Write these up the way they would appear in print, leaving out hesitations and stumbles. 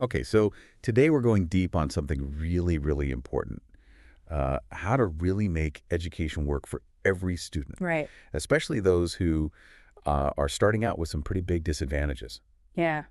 Okay, so today we're going deep on something really, really important. How to really make education work for every student, Right. especially those who are starting out with some pretty big disadvantages. Yeah,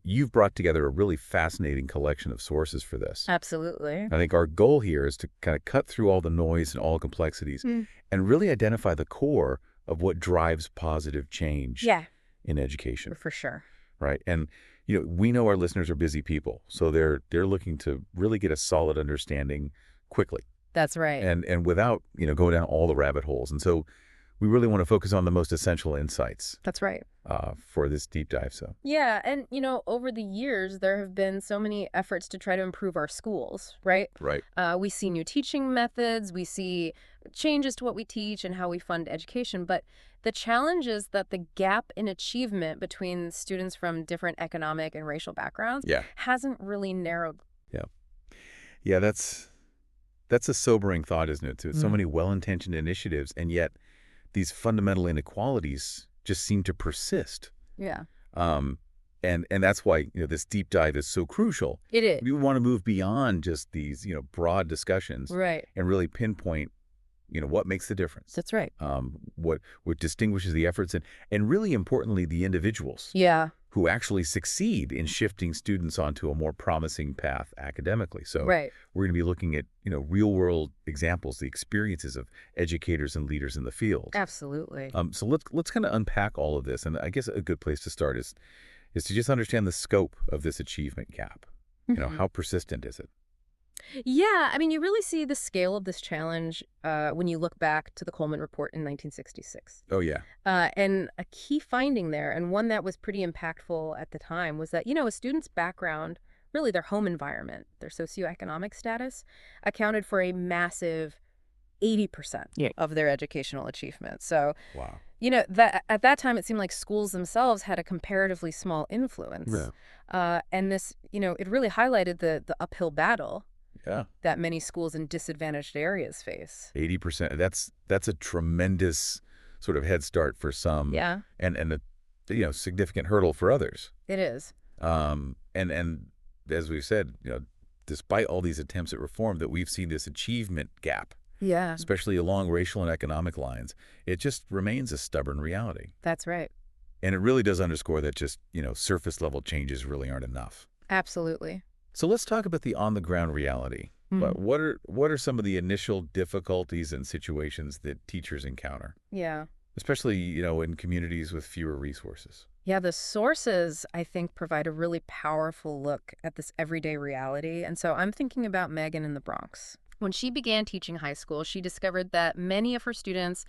You've brought together a really fascinating collection of sources for this. absolutely. I think our goal here is to kind of cut through all the noise and all complexities Mm. and really identify the core of what drives positive change Yeah, in education. for sure. Right. And we know our listeners are busy people, so they're looking to really get a solid understanding quickly That's right. and without, going down all the rabbit holes. And so we really want to focus on the most essential insights That's right. for this deep dive. So, Yeah, and over the years, there have been so many efforts to try to improve our schools, right? right. We see new teaching methods, we see changes to what we teach and how we fund education, but the challenge is that the gap in achievement between students from different economic and racial backgrounds Yeah. hasn't really narrowed. Yeah. Yeah, that's a sobering thought, isn't it? Too? So Mm. many well-intentioned initiatives, and yet these fundamental inequalities just seem to persist. Yeah, Um, and that's why this deep dive is so crucial. it is. We want to move beyond just these broad discussions Right. and really pinpoint what makes the difference, That's right. what distinguishes the efforts, and really importantly the individuals Yeah, who actually succeed in shifting students onto a more promising path academically. So right. we're going to be looking at real world examples, the experiences of educators and leaders in the field. Absolutely. So let's kind of unpack all of this, and I guess a good place to start is to just understand the scope of this achievement gap. Mhm. How persistent is it? Yeah, I mean, you really see the scale of this challenge when you look back to the Coleman Report in 1966. Oh yeah, And a key finding there, and one that was pretty impactful at the time, was that, a student's background, really their home environment, their socioeconomic status, accounted for a massive 80% Yeah. of their educational achievement. So, wow, that at that time, it seemed like schools themselves had a comparatively small influence. yeah, And this, it really highlighted the uphill battle yeah, that many schools in disadvantaged areas face. 80%. That's a tremendous sort of head start for some, Yeah, and a significant hurdle for others. it is. And as we've said, despite all these attempts at reform, that we've seen this achievement gap, Yeah, especially along racial and economic lines, it just remains a stubborn reality. that's right. And it really does underscore that just, surface level changes really aren't enough. Absolutely. So let's talk about the on the ground reality. Mm. But what are some of the initial difficulties and situations that teachers encounter, Yeah. especially, in communities with fewer resources? Yeah, the sources, I think, provide a really powerful look at this everyday reality. And so I'm thinking about Megan in the Bronx. When she began teaching high school, she discovered that many of her students,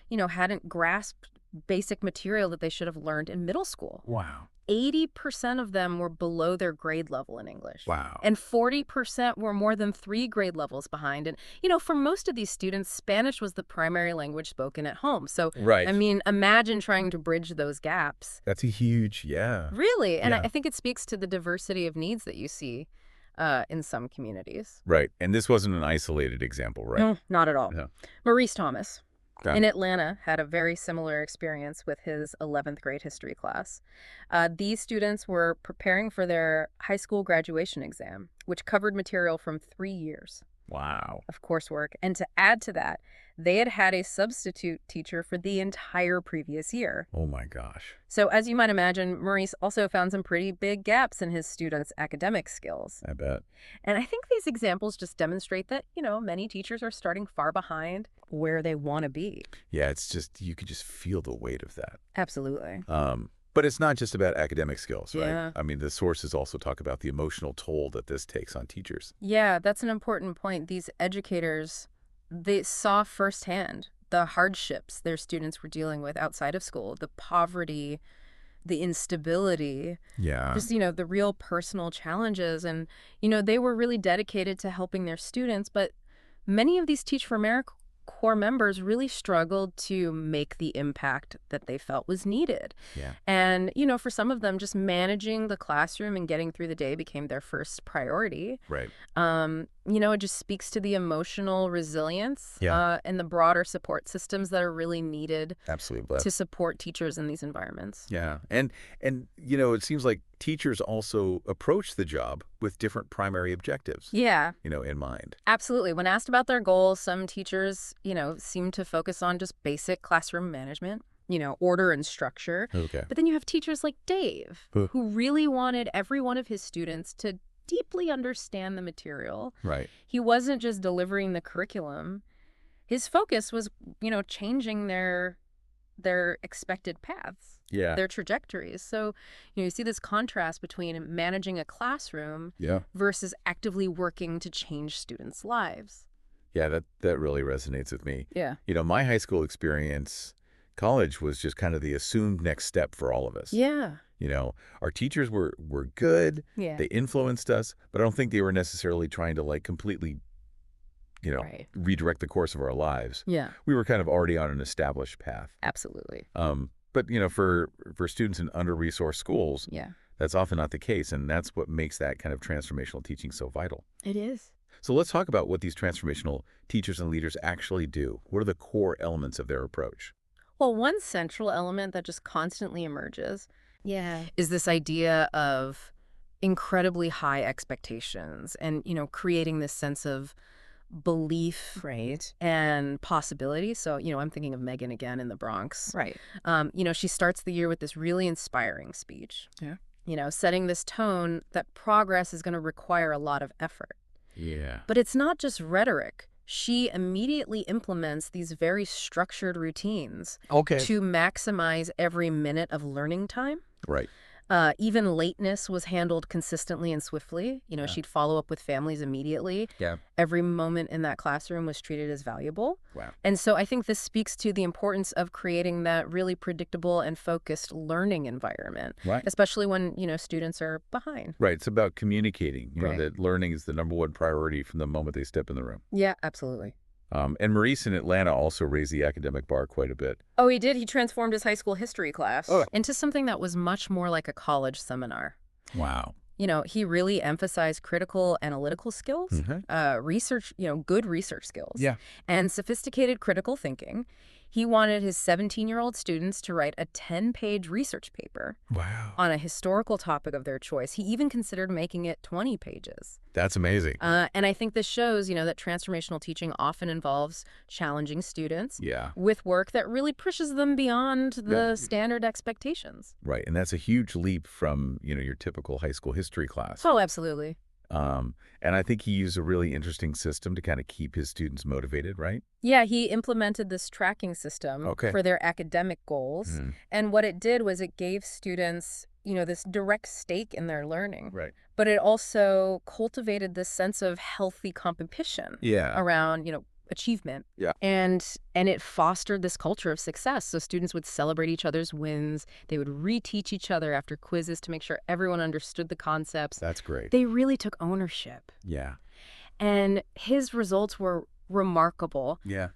hadn't grasped basic material that they should have learned in middle school. Wow. 80% of them were below their grade level in English. Wow. And 40% were more than 3 grade levels behind. And, for most of these students, Spanish was the primary language spoken at home. So, I Right. mean, imagine trying to bridge those gaps. That's a huge, yeah. Really. And I Yeah. I think it speaks to the diversity of needs that you see in some communities. Right. And this wasn't an isolated example, right? No, not at all. Yeah. Maurice Thomas Got in it. Atlanta had a very similar experience with his 11th grade history class. These students were preparing for their high school graduation exam, which covered material from 3 years Wow. of coursework. And to add to that, they had had a substitute teacher for the entire previous year. Oh my gosh. So, as you might imagine, Maurice also found some pretty big gaps in his students' academic skills. I bet. And I think these examples just demonstrate that, many teachers are starting far behind where they want to be. Yeah, it's just you could just feel the weight of that. Absolutely. But it's not just about academic skills, right? Yeah. I mean, the sources also talk about the emotional toll that this takes on teachers. Yeah, that's an important point. These educators, they saw firsthand the hardships their students were dealing with outside of school, the poverty, the instability, Yeah. just, the real personal challenges. And, they were really dedicated to helping their students, but many of these Teach for America core members really struggled to make the impact that they felt was needed. Yeah. And, for some of them, just managing the classroom and getting through the day became their first priority. Right. It just speaks to the emotional resilience Yeah. and the broader support systems that are really needed Absolutely. to support teachers in these environments. Yeah. And it seems like teachers also approach the job with different primary objectives, Yeah, in mind. absolutely. When asked about their goals, some teachers, seem to focus on just basic classroom management, order and structure. Okay. But then you have teachers like Dave, Huh. who really wanted every one of his students to deeply understand the material. Right. He wasn't just delivering the curriculum. His focus was, changing their expected paths, Yeah. their trajectories. So, you see this contrast between managing a classroom Yeah. versus actively working to change students' lives. Yeah, that really resonates with me. Yeah. My high school experience, college was just kind of the assumed next step for all of us. Yeah. Our teachers were good. Yeah. They influenced us, but I don't think they were necessarily trying to like completely, Right. redirect the course of our lives. Yeah, We were kind of already on an established path. absolutely. But for students in under-resourced schools, Yeah, that's often not the case, and that's what makes that kind of transformational teaching so vital. it is. So let's talk about what these transformational teachers and leaders actually do. What are the core elements of their approach? Well, one central element that just constantly emerges is this idea of incredibly high expectations and, creating this sense of belief Right. and possibility. So, I'm thinking of Megan again in the Bronx. Right. She starts the year with this really inspiring speech. Yeah. Setting this tone that progress is going to require a lot of effort. Yeah. But it's not just rhetoric. She immediately implements these very structured routines Okay. to maximize every minute of learning time. Right. Even lateness was handled consistently and swiftly. She'd follow up with families immediately. Yeah. Every moment in that classroom was treated as valuable. Wow. And so I think this speaks to the importance of creating that really predictable and focused learning environment, Right. especially when, students are behind. Right. It's about communicating, Right. that learning is the number one priority from the moment they step in the room. Yeah, absolutely. And Maurice in Atlanta also raised the academic bar quite a bit. Oh, he did. He transformed his high school history class Oh. into something that was much more like a college seminar. Wow. He really emphasized critical analytical skills, research, good research skills, Yeah. and sophisticated critical thinking. He wanted his 17-year-old students to write a 10-page research paper Wow. on a historical topic of their choice. He even considered making it 20 pages. That's amazing. And I think this shows, that transformational teaching often involves challenging students Yeah. with work that really pushes them beyond the Yeah. standard expectations. Right. And that's a huge leap from, your typical high school history class. Oh, absolutely. And I think he used a really interesting system to kind of keep his students motivated, right? Yeah, he implemented this tracking system Okay. for their academic goals. Mhm. And what it did was it gave students, this direct stake in their learning. Right. But it also cultivated this sense of healthy competition Yeah. around, achievement. Yeah. And it fostered this culture of success. So students would celebrate each other's wins. They would reteach each other after quizzes to make sure everyone understood the concepts. That's great. They really took ownership. Yeah. And his results were remarkable. Yeah.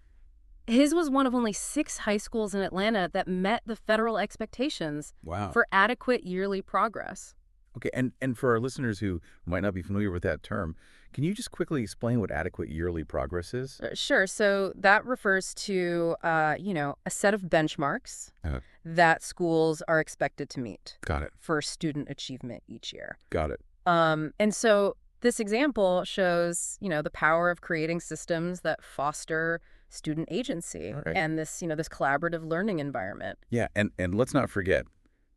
His was one of only 6 high schools in Atlanta that met the federal expectations Wow. for adequate yearly progress. Okay. And for our listeners who might not be familiar with that term, can you just quickly explain what adequate yearly progress is? Sure. So that refers to, a set of benchmarks Uh, that schools are expected to meet Got it. for student achievement each year. Got it. And so this example shows, the power of creating systems that foster student agency All right. and this, this collaborative learning environment. Yeah. And let's not forget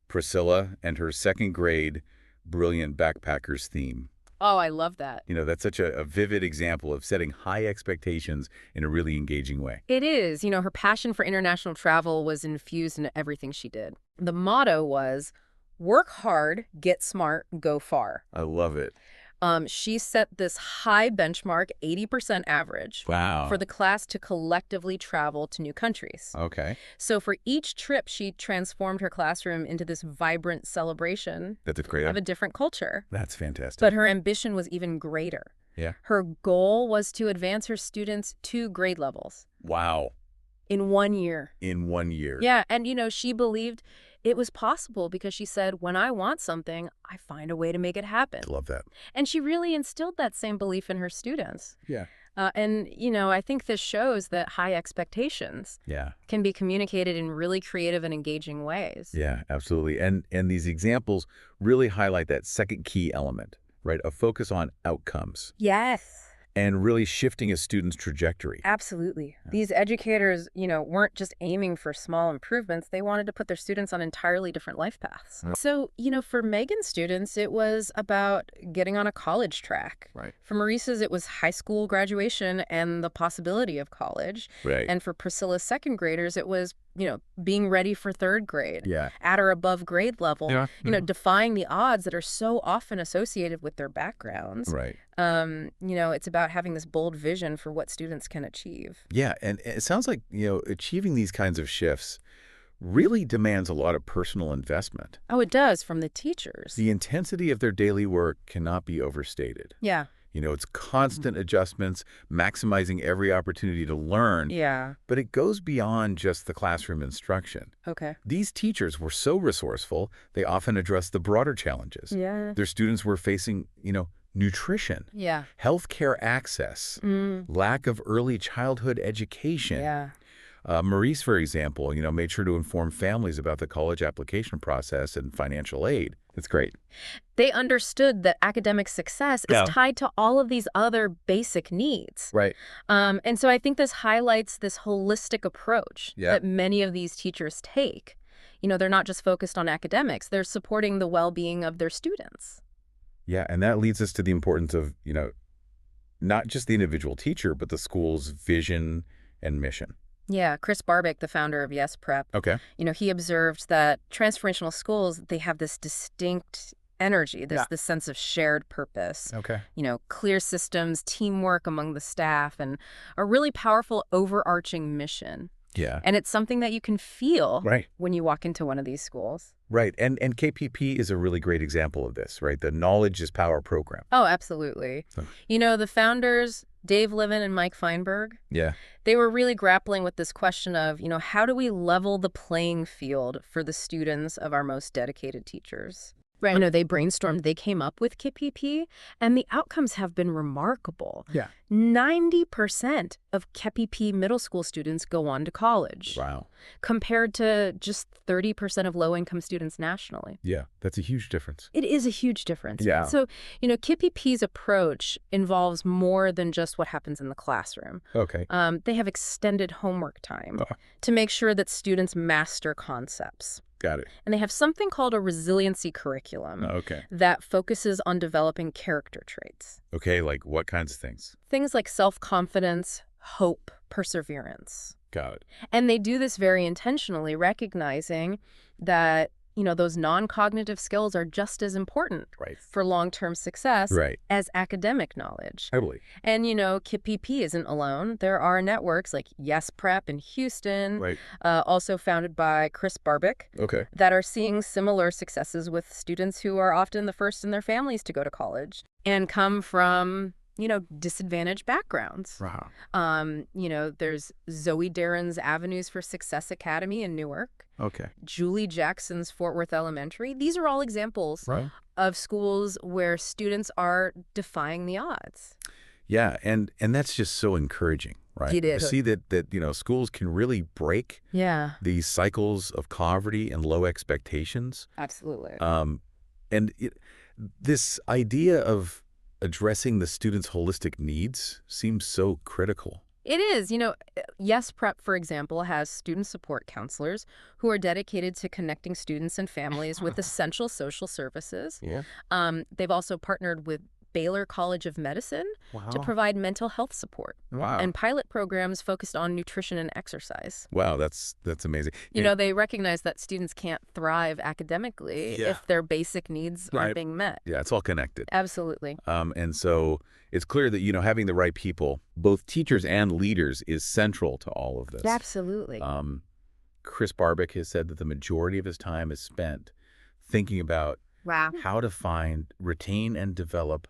Priscilla and her second grade brilliant backpackers theme. Oh, I love that. That's such a vivid example of setting high expectations in a really engaging way. It is. Her passion for international travel was infused into everything she did. The motto was, work hard, get smart, go far. I love it. She set this high benchmark, 80% average, Wow. for the class to collectively travel to new countries. Okay. So for each trip, she transformed her classroom into this vibrant celebration That's a great. of a different culture. That's fantastic. But her ambition was even greater. Yeah. Her goal was to advance her students 2 grade levels Wow. in 1 year. In 1 year. Yeah, and she believed it was possible because she said, when I want something, I find a way to make it happen. I love that. And she really instilled that same belief in her students. Yeah. And, I think this shows that high expectations Yeah. can be communicated in really creative and engaging ways. Yeah, absolutely. And these examples really highlight that second key element, right? A focus on outcomes Yes. and really shifting a student's trajectory. Absolutely. These educators, weren't just aiming for small improvements. They wanted to put their students on entirely different life paths. So, for Megan's students, it was about getting on a college track. Right. For Maurice's, it was high school graduation and the possibility of college. Right. And for Priscilla's second graders, it was, being ready for third grade. Yeah. At or above grade level. Yeah. Defying the odds that are so often associated with their backgrounds. Right. It's about having this bold vision for what students can achieve. Yeah, and it sounds like, achieving these kinds of shifts really demands a lot of personal investment. Oh, it does, from the teachers. The intensity of their daily work cannot be overstated. Yeah. It's constant adjustments, maximizing every opportunity to learn. Yeah. But it goes beyond just the classroom instruction. Okay. These teachers were so resourceful, they often addressed the broader challenges. Yeah. Their students were facing, nutrition, Yeah. healthcare access, lack of early childhood education. Yeah. Maurice, for example, made sure to inform families about the college application process and financial aid. It's great. They understood that academic success is tied to all of these other basic needs. Right. And so I think this highlights this holistic approach that many of these teachers take. They're not just focused on academics. They're supporting the well-being of their students. Yeah, and that leads us to the importance of, not just the individual teacher, but the school's vision and mission. Yeah, Chris Barbick, the founder of Yes Prep, Okay. He observed that transformational schools, they have this distinct energy, this sense of shared purpose. Okay. Clear systems, teamwork among the staff, and a really powerful overarching mission. Yeah. And it's something that you can feel Right. when you walk into one of these schools. Right. And KPP is a really great example of this, right? The Knowledge is Power program. Oh, absolutely. So- The founders, Dave Liven and Mike Feinberg, Yeah. they were really grappling with this question of, how do we level the playing field for the students of our most dedicated teachers? Right. They brainstormed, they came up with KPP, and the outcomes have been remarkable. Yeah. 90% of KPP middle school students go on to college, Wow. compared to just 30% of low-income students nationally. Yeah. That's a huge difference. It is a huge difference. Yeah. So, KPP's approach involves more than just what happens in the classroom. Okay. They have extended homework time Oh. to make sure that students master concepts. Got it. And they have something called a resiliency curriculum Okay. that focuses on developing character traits. Okay, like what kinds of things? Things like self-confidence, hope, perseverance. Got it. And they do this very intentionally, recognizing that, those non-cognitive skills are just as important Right. for long-term success Right. as academic knowledge. Totally. And, KPP isn't alone. There are networks like Yes Prep in Houston, Right. also founded by Chris Barbick, Okay. that are seeing similar successes with students who are often the first in their families to go to college and come from, disadvantaged backgrounds. Wow. There's Zoe Darren's Avenues for Success Academy in Newark, Okay. Julie Jackson's Fort Worth Elementary. These are all examples Right. of schools where students are defying the odds. Yeah, and that's just so encouraging, right? It is. To see that schools can really break Yeah, these cycles of poverty and low expectations. absolutely. This idea of addressing the students' holistic needs seems so critical. It is. Yes Prep, for example, has student support counselors who are dedicated to connecting students and families with essential social services. Yeah. They've also partnered with Baylor College of Medicine to provide mental health support Wow. and pilot programs focused on nutrition and exercise. Wow, that's amazing. They recognize that students can't thrive academically Yeah. if their basic needs aren't Right. being met. Yeah, it's all connected. Absolutely. And so it's clear that, having the right people, both teachers and leaders, is central to all of this. Absolutely. Chris Barbick has said that the majority of his time is spent thinking about Wow. how to find, retain, and develop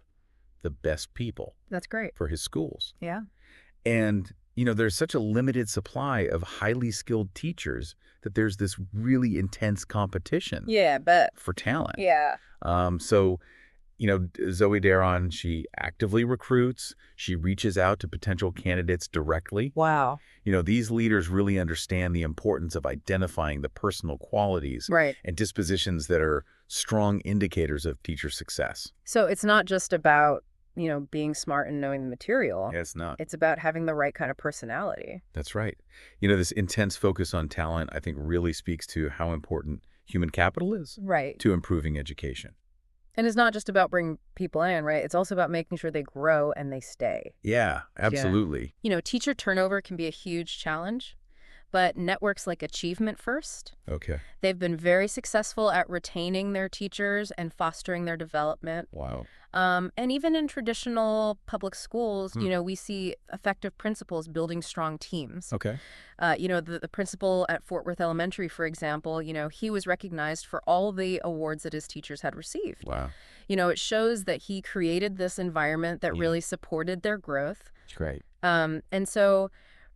the best people That's great. for his schools. Yeah. And, there's such a limited supply of highly skilled teachers that there's this really intense competition Yeah, but for talent. yeah. So Zoe Daron, she actively recruits. She reaches out to potential candidates directly. Wow. These leaders really understand the importance of identifying the personal qualities Right. and dispositions that are strong indicators of teacher success. So it's not just about, being smart and knowing the material. Yeah, it's not. It's about having the right kind of personality. That's right. This intense focus on talent, I think, really speaks to how important human capital is Right. to improving education. And it's not just about bringing people in, right? It's also about making sure they grow and they stay. Yeah, absolutely. Teacher turnover can be a huge challenge, but networks like Achievement First, Okay. they've been very successful at retaining their teachers and fostering their development. Wow. And even in traditional public schools, we see effective principals building strong teams. Okay. The principal at Fort Worth Elementary, for example, he was recognized for all the awards that his teachers had received. Wow. It shows that he created this environment that really supported their growth. Great. And so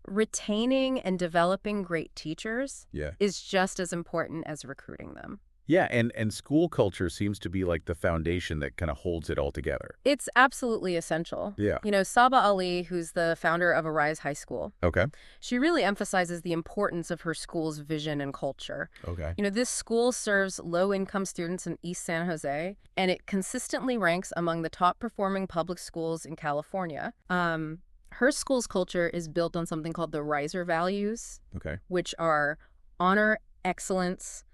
retaining and developing great teachers Yeah. is just as important as recruiting them. Yeah, and school culture seems to be like the foundation that kind of holds it all together. It's absolutely essential. Yeah. Saba Ali, who's the founder of Arise High School, Okay. she really emphasizes the importance of her school's vision and culture. Okay. This school serves low-income students in East San Jose, and it consistently ranks among the top-performing public schools in California. Her school's culture is built on something called the Riser values, Okay. which are honor, excellence,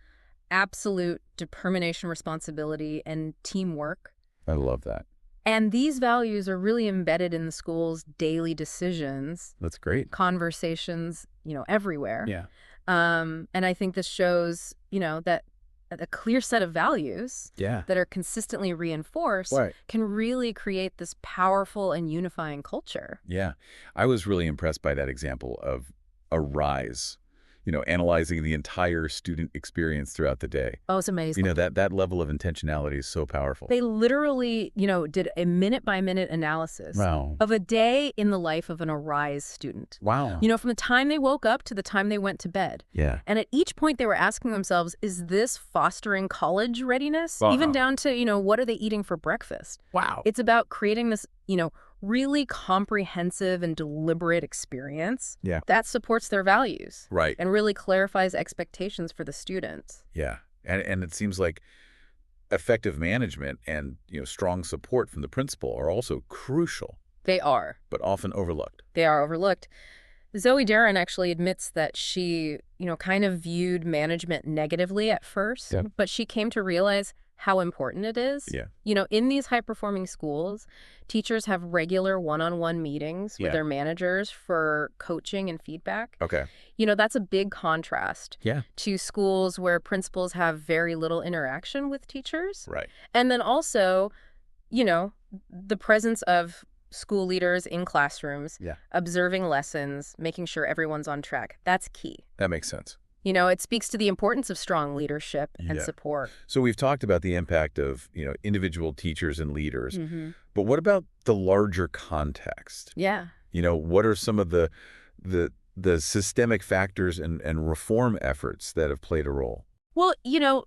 absolute determination, responsibility, and teamwork. I love that. And these values are really embedded in the school's daily decisions, That's great. conversations, everywhere. Yeah. And I think this shows, that a clear set of values Yeah. that are consistently reinforced Right. can really create this powerful and unifying culture. Yeah. I was really impressed by that example of Arise, analyzing the entire student experience throughout the day. Oh, it's amazing. That level of intentionality is so powerful. They literally, did a minute-by-minute analysis Wow. of a day in the life of an Arise student. Wow. From the time they woke up to the time they went to bed. Yeah. And at each point they were asking themselves, is this fostering college readiness? Wow. Even down to, what are they eating for breakfast? Wow. It's about creating this, really comprehensive and deliberate experience that supports their values. Right. And really clarifies expectations for the students. Yeah. And it seems like effective management and, strong support from the principal are also crucial, They are. but often overlooked. They are overlooked. Zoe Daron actually admits that she, kind of viewed management negatively at first, Yeah. but she came to realize how important it is. Yeah. In these high-performing schools, teachers have regular one-on-one meetings with Yeah. their managers for coaching and feedback. Okay. That's a big contrast Yeah. to schools where principals have very little interaction with teachers. Right. And then also, the presence of school leaders in classrooms, Yeah. observing lessons, making sure everyone's on track. That's key. That makes sense. It speaks to the importance of strong leadership and Yeah. support. So we've talked about the impact of, individual teachers and leaders, Mm-hmm. but what about the larger context? Yeah. What are some of the systemic factors and reform efforts that have played a role? Well,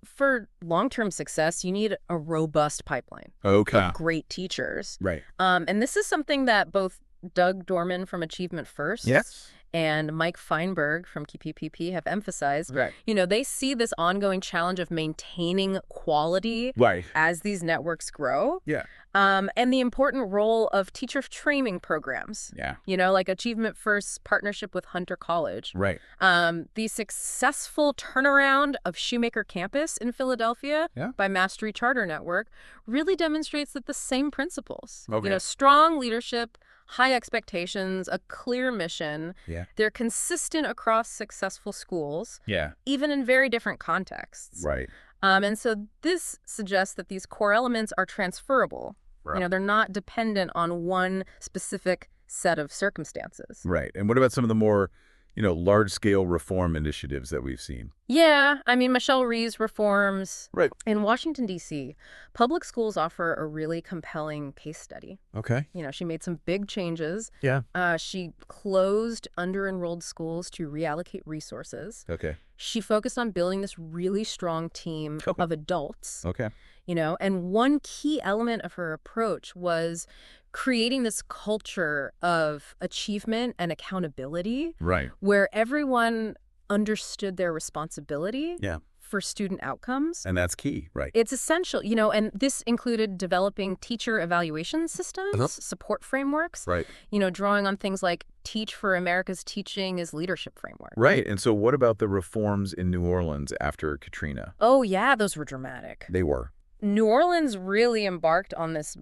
for long-term success, you need a robust pipeline Okay. of great teachers. Right. And this is something that both Doug Dorman from Achievement First Yes. and Mike Feinberg from KPPP have emphasized. Right. They see this ongoing challenge of maintaining quality Right. as these networks grow. Yeah. And the important role of teacher training programs, Yeah. like Achievement First's partnership with Hunter College. Right. The successful turnaround of Shoemaker Campus in Philadelphia Yeah. by Mastery Charter Network really demonstrates that the same principles, Okay. strong leadership, high expectations, a clear mission, Yeah. they're consistent across successful schools, Yeah. even in very different contexts. Right. And so this suggests that these core elements are transferable. Right. They're not dependent on one specific set of circumstances. Right. And what about some of the more, large-scale reform initiatives that we've seen? Yeah, Michelle Rhee's reforms. Right. In Washington, D.C., public schools offer a really compelling case study. Okay. She made some big changes. Yeah. She closed under-enrolled schools to reallocate resources. Okay. She focused on building this really strong team Okay. of adults, Okay. and one key element of her approach was creating this culture of achievement and accountability Right. where everyone understood their responsibility Yeah. for student outcomes. And that's key, right? It's essential, and this included developing teacher evaluation systems, support frameworks, Right. drawing on things like Teach for America's Teaching is Leadership framework. Right. And so what about the reforms in New Orleans after Katrina? Oh, yeah, those were dramatic. They were. New Orleans really embarked on this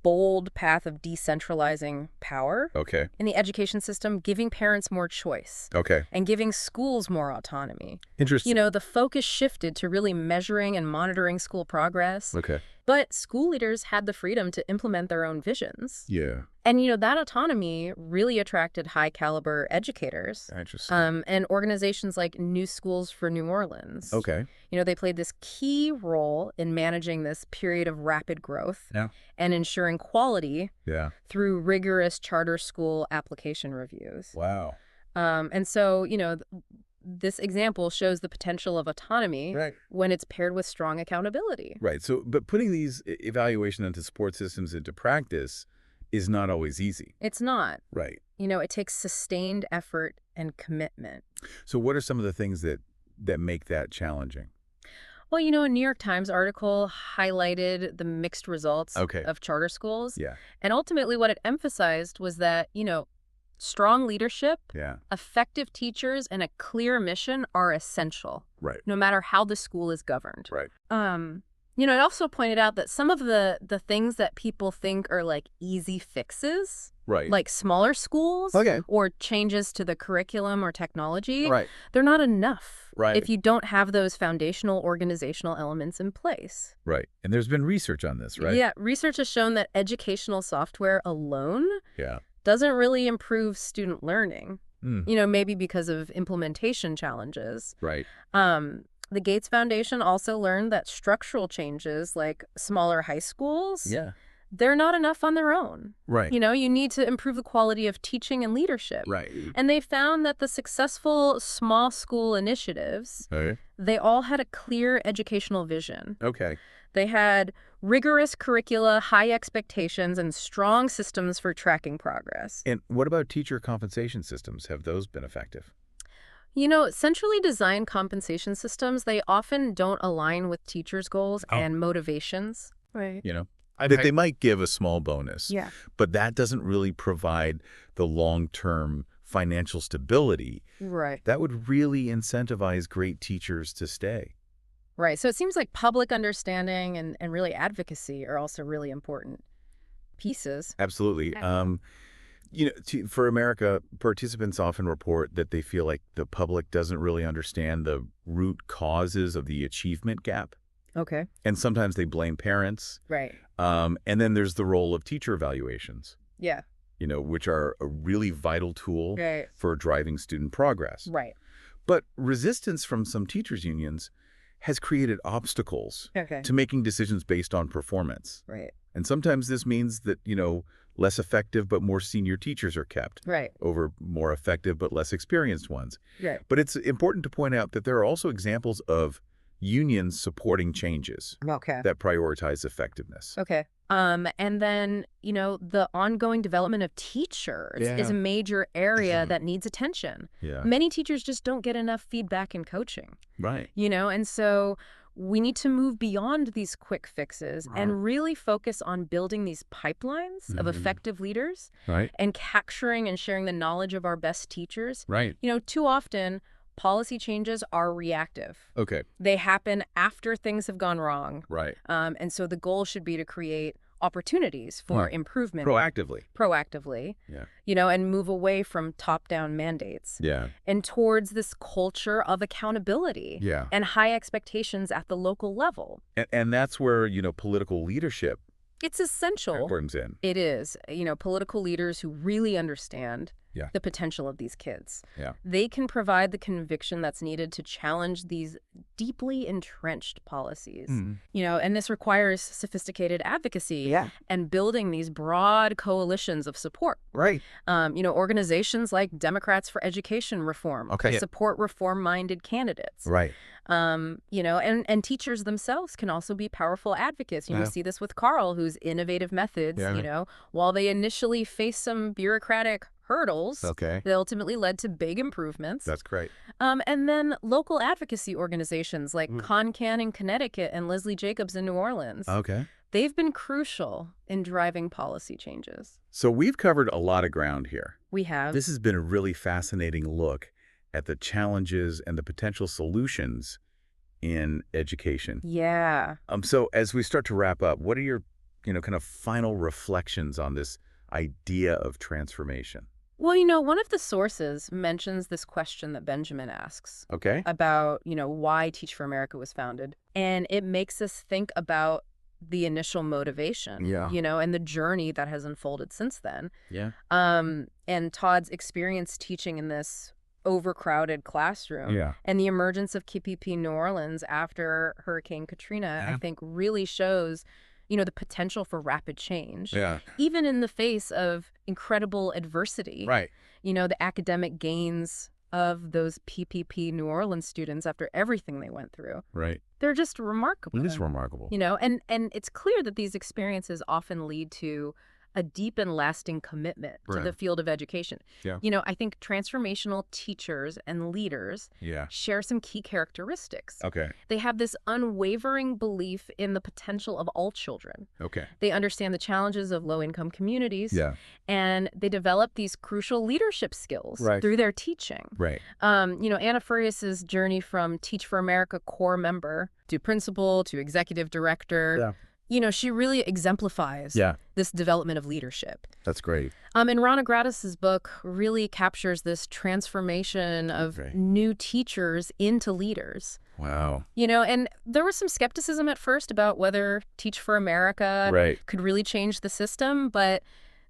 bold path of decentralizing power Okay. in the education system, giving parents more choice Okay. and giving schools more autonomy. Interesting. The focus shifted to really measuring and monitoring school progress. Okay. But school leaders had the freedom to implement their own visions. Yeah. And, that autonomy really attracted high-caliber educators Interesting. and organizations like New Schools for New Orleans. Okay. They played this key role in managing this period of rapid growth Yeah. and ensuring quality Yeah. through rigorous charter school application reviews. Wow. And so, this example shows the potential of autonomy Right. when it's paired with strong accountability. Right. So, but putting these evaluation into support systems into practice is not always easy. It's not. Right. It takes sustained effort and commitment. So what are some of the things that make that challenging? Well, a New York Times article highlighted the mixed results Okay. of charter schools. Yeah. And ultimately what it emphasized was that, strong leadership, Yeah. effective teachers, and a clear mission are essential, Right. no matter how the school is governed. Right. It also pointed out that some of the things that people think are like easy fixes, Right. like smaller schools Okay. or changes to the curriculum or technology, Right. they're not enough Right. if you don't have those foundational organizational elements in place. Right. And there's been research on this, right? Yeah, research has shown that educational software alone Yeah. doesn't really improve student learning, Mm. maybe because of implementation challenges. Right. The Gates Foundation also learned that structural changes like smaller high schools, Yeah. they're not enough on their own. Right. You need to improve the quality of teaching and leadership. Right. And they found that the successful small school initiatives, Okay. they all had a clear educational vision. Okay. They had rigorous curricula, high expectations, and strong systems for tracking progress. And what about teacher compensation systems? Have those been effective? Centrally designed compensation systems, they often don't align with teachers' goals Oh. and motivations. Right. That they might give a small bonus, Yeah. but that doesn't really provide the long-term financial stability Right. that would really incentivize great teachers to stay. Right. So it seems like public understanding and really advocacy are also really important pieces. Absolutely. For America, participants often report that they feel like the public doesn't really understand the root causes of the achievement gap. Okay. And sometimes they blame parents. Right. And then there's the role of teacher evaluations, Yeah. which are a really vital tool Right. for driving student progress. Right. But resistance from some teachers' unions has created obstacles Okay. to making decisions based on performance. Right. And sometimes this means that, less effective but more senior teachers are kept Right. over more effective but less experienced ones. Right. But it's important to point out that there are also examples of unions supporting changes Okay. that prioritize effectiveness. Okay. And then, the ongoing development of teachers is a major area that needs attention. Yeah. Many teachers just don't get enough feedback and coaching, Right. and so we need to move beyond these quick fixes and really focus on building these pipelines of effective leaders Right. and capturing and sharing the knowledge of our best teachers. Right. Too often, policy changes are reactive. Okay. They happen after things have gone wrong. Right. And so the goal should be to create opportunities for improvement proactively, and move away from top-down mandates Yeah. and towards this culture of accountability Yeah. and high expectations at the local level. And that's where, political leadership It's essential. comes in. It is. Political leaders who really understand Yeah. the potential of these kids. Yeah. They can provide the conviction that's needed to challenge these deeply entrenched policies. And this requires sophisticated advocacy and building these broad coalitions of support. Right. Organizations like Democrats for Education Reform support reform-minded candidates. Right. And teachers themselves can also be powerful advocates. We see this with Carl, whose innovative methods, while they initially face some bureaucratic hurdles, they ultimately led to big improvements. That's great. And then local advocacy organizations like ConCan in Connecticut and Leslie Jacobs in New Orleans. They've been crucial in driving policy changes. So we've covered a lot of ground here. We have. This has been a really fascinating look at the challenges and the potential solutions in education. Yeah. So as we start to wrap up, what are your, kind of final reflections on this idea of transformation? Well, one of the sources mentions this question that Benjamin asks about, why Teach for America was founded. And it makes us think about the initial motivation, and the journey that has unfolded since then. Yeah. And Todd's experience teaching in this overcrowded classroom and the emergence of KPP New Orleans after Hurricane Katrina, I think really shows the potential for rapid change. Even in the face of incredible adversity. Right. The academic gains of those PPP New Orleans students after everything they went through. Right. They're just remarkable. It is remarkable. And it's clear that these experiences often lead to a deep and lasting commitment to the field of education. I think transformational teachers and leaders share some key characteristics. They have this unwavering belief in the potential of all children. They understand the challenges of low-income communities. And they develop these crucial leadership skills through their teaching. Anna Furias's journey from Teach for America core member to principal to executive director. She really exemplifies this development of leadership. That's great. And Rana Gradis's book really captures this transformation of new teachers into leaders. Wow. And there was some skepticism at first about whether Teach for America could really change the system, but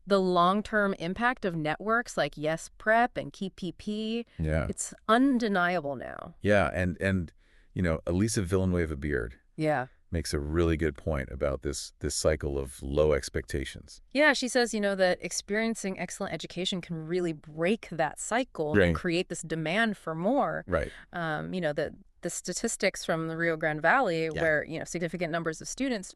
the long-term impact of networks like Yes Prep and KPP, it's undeniable now. And Elisa Villanueva-Beard makes a really good point about this cycle of low expectations. Yeah, she says, that experiencing excellent education can really break that cycle and create this demand for more. The statistics from the Rio Grande Valley where, significant numbers of students